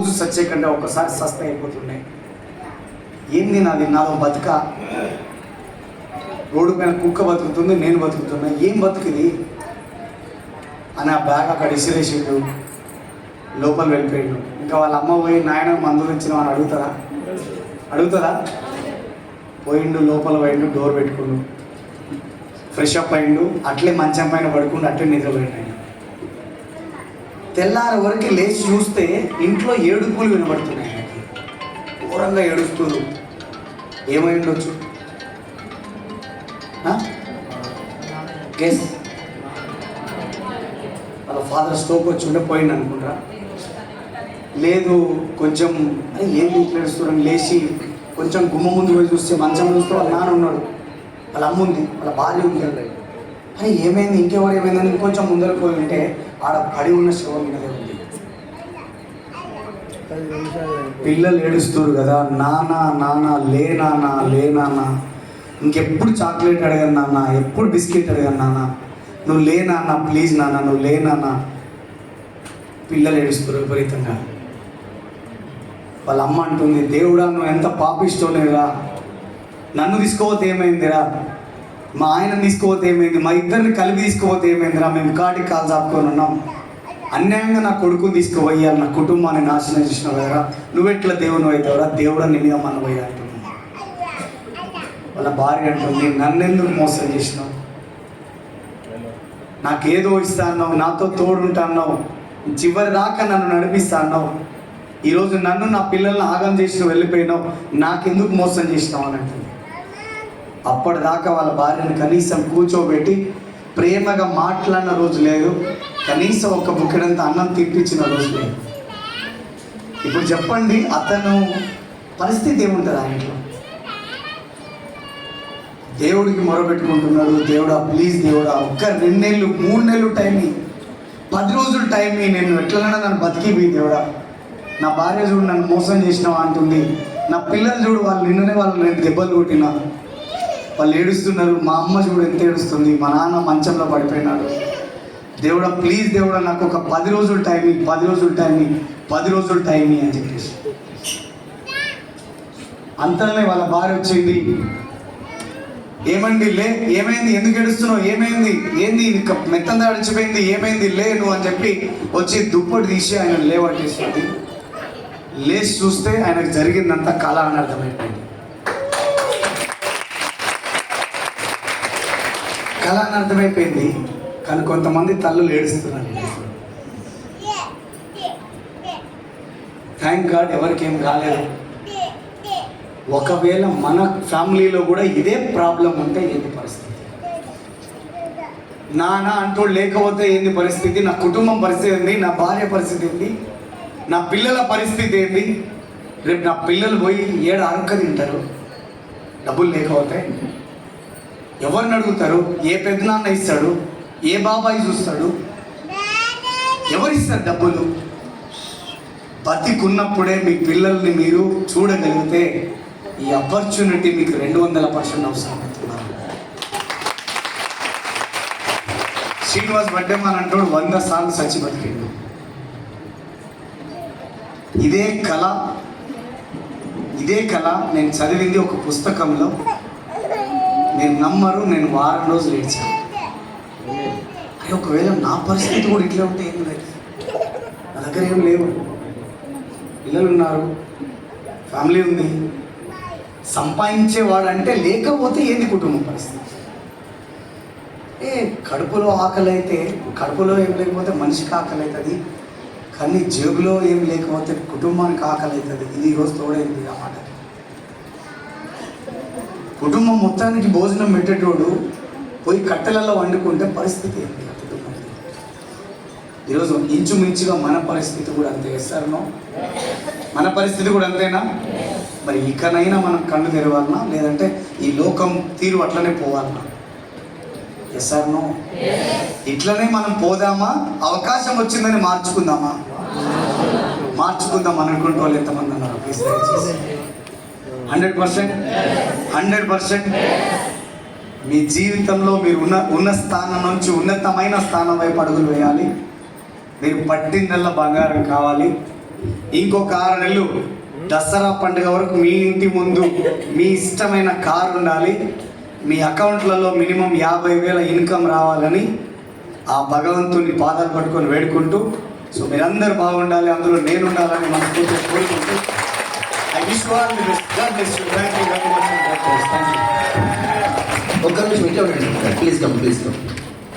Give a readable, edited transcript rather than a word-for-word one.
రోజు సచ్చే కంటే ఒకసారి సస్త అయిపోతుండే. ఏంది నాదో బతుక, రోడ్డు పైన కుక్క బతుకుతుంది, నేను బతుకుతున్నా, ఏం బతుకుది అని ఆ బ్యాగ్ అక్కడ ఇసిరేసిండు, లోపల వెళ్ళిపోయిండు. ఇంకా వాళ్ళ అమ్మ పోయి నాయన మందులు ఇచ్చిన అని అడుగుతుందా? పోయిండు, లోపల పోయిండు, డోర్ పెట్టుకుండు, ఫ్రెష్ అప్ అయిండు, అట్లే మంచం పైన పడుకుండు, అట్లే నిద్రపోయిండు. తెల్లారి వరకు లేచి చూస్తే ఇంట్లో ఏడుపులు వినబడుతున్నాయి. ఘోరంగా ఏడుస్తున్నారు. ఏమై ఉండొచ్చు? గెస్. వాళ్ళ ఫాదర్ స్ట్రోక్ వచ్చి ఉండే పోయిండు అనుకుంటారా? లేదు, కొంచెం ఏంటి ఇట్లా ఏడుస్తున్నారని లేచి కొంచెం గుమ్మ ముందు పోయి చూస్తే మంచం చూస్తే వాళ్ళ నాన్న ఉన్నాడు, వాళ్ళ అమ్మ ఉంది, వాళ్ళ భార్య ఉంది. అని ఏమైంది, ఇంకెవరు ఏమైందని ఇంకొంచెం ముందర పోయి ఉంటే ఆడ పడి ఉన్న శవం మీదే ఉంది. పిల్లలు ఏడుస్తారు కదా, నాన్న లే నాన్న, ఇంకెప్పుడు చాక్లెట్ అడగను నాన్న, ఎప్పుడు బిస్కెట్ అడగను నాన్న, నువ్వు లే నాన్న, ప్లీజ్ నాన్న, నువ్వు లే నాన్న. పిల్లలు ఏడుస్తారు విపరీతంగా. వాళ్ళ అమ్మ అంటుంది, దేవుడా నువ్వు ఎంత పాపిష్టోనేరా, నన్ను తీసుకోపోతే ఏమైందిరా, మా ఆయన తీసుకోపోతే ఏమైంది, మా ఇద్దరిని కలిపి తీసుకోపోతే ఏమైందిరా, మేము కాటికి కాలు చాపుకొని ఉన్నాం, అన్యాయంగా నా కొడుకుని తీసుకుపోయాలి, నా కుటుంబాన్ని నాశనం చేసినావు కదరా, నువ్వెట్లా దేవుని అవుతావురా, దేవుడా నీ మీద మనబోయా అంటున్నావు. వాళ్ళ భార్య అంటుంది, నన్నెందుకు మోసం చేసినావు, నాకేదో ఇస్తా అన్నావు, నాతో తోడుంటా అన్నావు, చివరి దాకా నన్ను నడిపిస్తా అన్నావు, ఈరోజు నన్ను నా పిల్లల్ని ఆగం చేసి వెళ్ళిపోయినావు, నాకెందుకు మోసం చేసినావు అని అంటుంది. అప్పటిదాకా వాళ్ళ భార్యను కనీసం కూర్చోబెట్టి ప్రేమగా మాట్లాడిన రోజు లేదు, కనీసం ఒక బుక్కెడంత అన్నం తినిపించిన రోజు లేదు. ఇప్పుడు చెప్పండి, అతను పరిస్థితి ఏముంటుంది ఆ ఇంట్లో? దేవుడికి మొరపెట్టుకుంటున్నాడు, దేవుడా ప్లీజ్ దేవుడా, ఒక్క 2 నెలలు 3 నెలలు టైం, 10 రోజులు టైం, నేను ఎట్లనైనా నన్ను బతికిపోయి దేవుడా, నా భార్య చూడు నన్ను మోసం చేసినావా అంటుంది, నా పిల్లలు చూడు వాళ్ళు నిన్ననే వాళ్ళు నేను దెబ్బలు కొట్టినా, వాళ్ళు ఏడుస్తున్నారు, మా అమ్మ చూడు ఎంత ఏడుస్తుంది, మా నాన్న మంచంలో పడిపోయినాడు, దేవుడా ప్లీజ్ దేవుడా నాకు ఒక 10 రోజులు టైం, 10 రోజులు టైం, 10 రోజులు టైం అని చెప్పేసి. అంతలోనే వాళ్ళ భార్య వచ్చింది, ఏమండి లే, ఏమైంది, ఎందుకు ఏడుస్తున్నావు, ఏమైంది, ఏంది మెత్తంగా అడిచిపోయింది, ఏమైంది లే నువ్వు అని చెప్పి వచ్చి దుప్పటి తీసి ఆయన లేవట్టేసింది. లేచి చూస్తే ఆయనకు జరిగిందంతా కళ అని అర్థమైపోయింది. కళ అని అర్థమైపోయింది. కానీ కొంతమంది తల్లులు ఏడుస్తున్నారు. థ్యాంక్ గాడ్ ఎవరికి ఏం కాలేదు. ఒకవేళ మన ఫ్యామిలీలో కూడా ఇదే ప్రాబ్లం ఉంటే ఏంది పరిస్థితి? నాన్న అంటూ లేకపోతే ఏంది పరిస్థితి? నా కుటుంబం పరిస్థితి ఏంది? నా భార్య పరిస్థితి ఏంది? నా పిల్లల పరిస్థితి ఏంది? రేపు నా పిల్లలు పోయి ఏడు అరక తింటారు డబ్బులు లేకపోతే. ఎవరిని అడుగుతారు? ఏ పెద్దనాన్న ఇస్తాడు? ఏ బాబాయి చూస్తాడు? ఎవరిస్తారు డబ్బులు? బతికున్నప్పుడే మీ పిల్లల్ని మీరు చూడగలిగితే ఈ ఆపర్చునిటీ మీకు 200% అవసరం అవుతున్నారు. శ్రీనివాస్ వడ్డెమ్మన్ అంటాడు 100 సార్లు సచ్చి బతికిండు. ఇదే కళ నేను చదివింది ఒక పుస్తకంలో. నేను నమ్మరు, నేను వారం రోజులు ఏడ్చాను. అరే ఒకవేళ నా పరిస్థితి కూడా ఇట్లా ఉంటే ఏం లేదు. నా దగ్గర ఏం లేవు, పిల్లలు ఉన్నారు, ఫ్యామిలీ ఉంది, సంపాదించేవాడంటే లేకపోతే ఏంది కుటుంబం పరిస్థితి? కడుపులో ఆకలి అయితే, కడుపులో ఏం లేకపోతే మనిషికి ఆకలి అవుతుంది, కానీ జేబులో ఏం లేకపోతే కుటుంబానికి ఆకలి అవుతుంది. ఇది ఈరోజు తోడైంది ఆ మాట. కుటుంబం మొత్తానికి భోజనం పెట్టేటోడు పోయి కట్టెలలో వండుకుంటే పరిస్థితి ఏంటి ఆ కుటుంబం? ఈరోజు ఇంచుమించుగా మన పరిస్థితి కూడా అంతే. వేస్తారనో మన పరిస్థితి కూడా అంతేనా? మరి ఇకనైనా మనం కళ్ళు తెరవాలన్నా, లేదంటే ఈ లోకం తీరు అట్లనే పోవాలన్నా? ఎస్ఆర్నో ఇట్లనే మనం పోదామా? అవకాశం వచ్చిందని మార్చుకుందాం అనుకుంటే వాళ్ళు ఎంతమంది అన్నారు? 100% మీ జీవితంలో మీరు ఉన్న స్థానం నుంచి ఉన్నతమైన స్థానం వైపు అడుగులు వేయాలి. మీరు పట్టిందల్లా బంగారం కావాలి. ఇంకొక 6 నెలలు దసరా పండుగ వరకు మీ ఇంటి ముందు మీ ఇష్టమైన కారు ఉండాలి, మీ అకౌంట్లలో మినిమం 50,000 ఇన్కమ్ రావాలని ఆ భగవంతుని పాదాలు పట్టుకొని వేడుకుంటూ, సో మీరందరూ బాగుండాలి, అందులో నేను ఉండాలని మనస్ఫూర్తిగా కోరుకుంటూ I wish you all the best. God bless you. Thank you very much. Thank you. ఒక్క నిమిషం ఇట్లా ఉండండి. Please come.